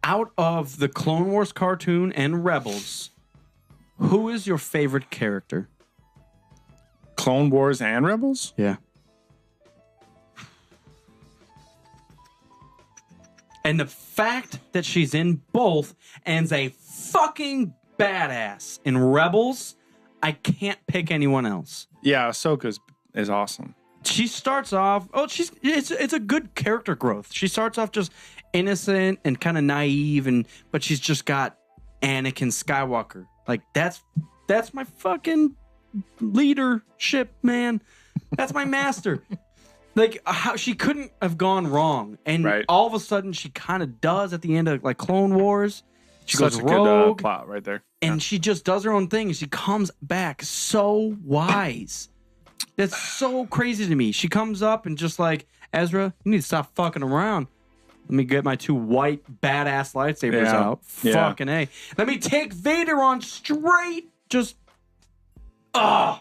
out of the Clone Wars cartoon and Rebels, who is your favorite character? Clone Wars and Rebels? Yeah. And the fact that she's in both and's a fucking badass. In Rebels, I can't pick anyone else. Yeah, Ahsoka is awesome. She starts off, it's a good character growth. She starts off just innocent and kind of naive, but she's just got Anakin Skywalker. Like that's my fucking leadership, man. That's my master. Like how she couldn't have gone wrong, and all of a sudden she kind of does at the end of like Clone Wars. She goes rogue, good plot right there, and she just does her own thing. And she comes back so wise. That's so crazy to me. She comes up and just like, Ezra, you need to stop fucking around. Let me get my 2 white badass lightsabers out. Fucking A. Let me take Vader on straight. Just, yeah.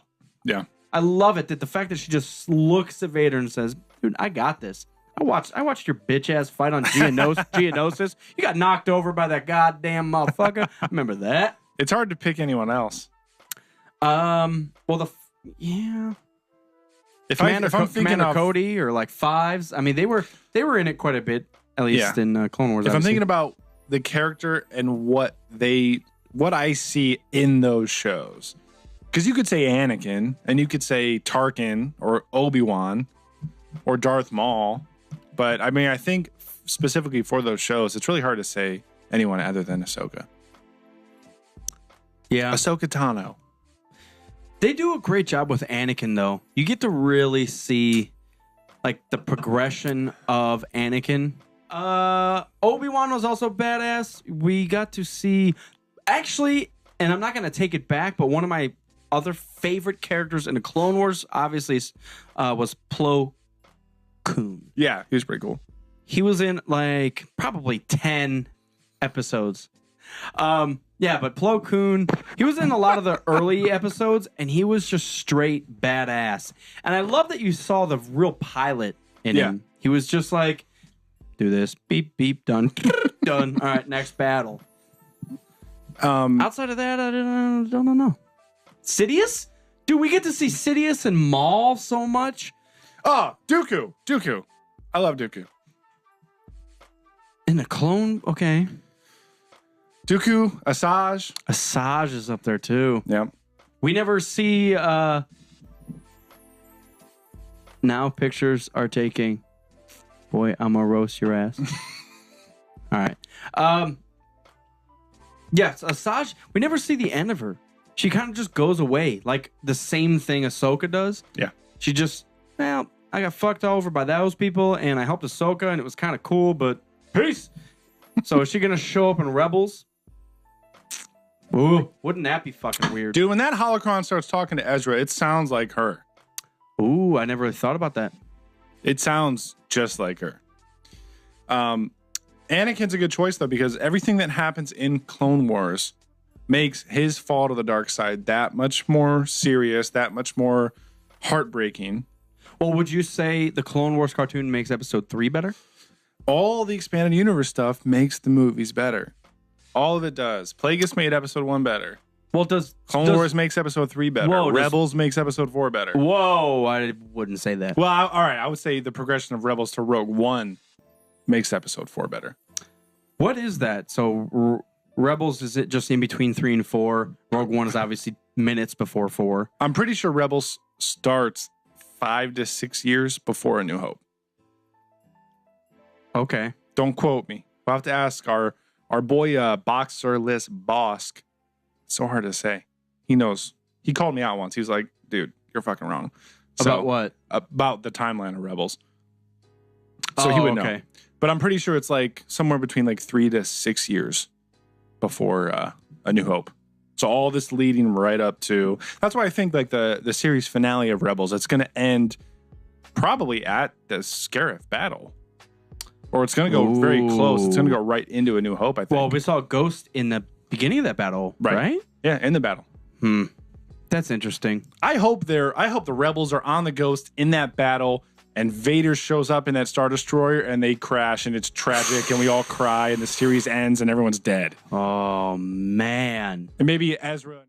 I love it that the fact that she just looks at Vader and says, dude, I got this. I watched your bitch ass fight on Geonosis. You got knocked over by that goddamn motherfucker. I remember that. It's hard to pick anyone else. If I'm thinking Commander of Cody or like Fives, I mean they were in it quite a bit, at least in Clone Wars. If I'm thinking about the character and what I see in those shows, because you could say Anakin and you could say Tarkin or Obi-Wan or Darth Maul, but I mean I think specifically for those shows, it's really hard to say anyone other than Ahsoka. Yeah, Ahsoka Tano. They do a great job with Anakin, though. You get to really see, like, the progression of Anakin. Obi-Wan was also badass. We got to see, actually, and I'm not going to take it back, but one of my other favorite characters in the Clone Wars, obviously, was Plo Koon. Yeah, he was pretty cool. He was in, like, probably 10 episodes. Yeah, but Plo Koon, he was in a lot of the early episodes, and he was just straight badass. And I love that you saw the real pilot in him. He was just like, do this, beep, beep, done, done. All right, next battle. Outside of that, I don't know. Sidious? Dude, we get to see Sidious and Maul so much. Oh, Dooku. I love Dooku. In the clone, okay. Dooku, Asajj. Asajj is up there too. Yeah. We never see now pictures are taking. Boy, I'm gonna roast your ass. All right. Yes, Asajj, we never see the end of her. She kind of just goes away. Like the same thing Ahsoka does. Yeah. She just, I got fucked over by those people and I helped Ahsoka and it was kind of cool, but peace. So is she gonna show up in Rebels? Ooh, wouldn't that be fucking weird? Dude, when that holocron starts talking to Ezra, it sounds like her. Ooh, I never really thought about that. It sounds just like her. Anakin's a good choice, though, because everything that happens in Clone Wars makes his fall to the dark side that much more serious, that much more heartbreaking. Well, would you say the Clone Wars cartoon makes episode 3 better? All the expanded universe stuff makes the movies better. All of it does. Plagueis made episode 1 better. Well, Clone Wars makes episode 3 better. Whoa, Rebels makes episode 4 better. Whoa, I wouldn't say that. Well, all right. I would say the progression of Rebels to Rogue One makes episode 4 better. What is that? So Rebels, is it just in between 3 and 4? Rogue One is obviously minutes before 4. I'm pretty sure Rebels starts 5 to 6 years before A New Hope. Okay. Don't quote me. We'll have to ask our boy Boxer List Bosk. It's so hard to say. He knows. He called me out once. He was like, dude, you're fucking wrong. About what? About the timeline of Rebels. So he would know. But I'm pretty sure it's like somewhere between like 3 to 6 years before A New Hope. So all this leading right up to... That's why I think like the series finale of Rebels, it's going to end probably at the Scarif battle. Or it's going to go very close. It's going to go right into A New Hope, I think. Well, we saw Ghost in the beginning of that battle, right? Yeah, in the battle. That's interesting. I hope the Rebels are on the Ghost in that battle, and Vader shows up in that Star Destroyer, and they crash, and it's tragic, and we all cry, and the series ends, and everyone's dead. Oh, man. And maybe Ezra...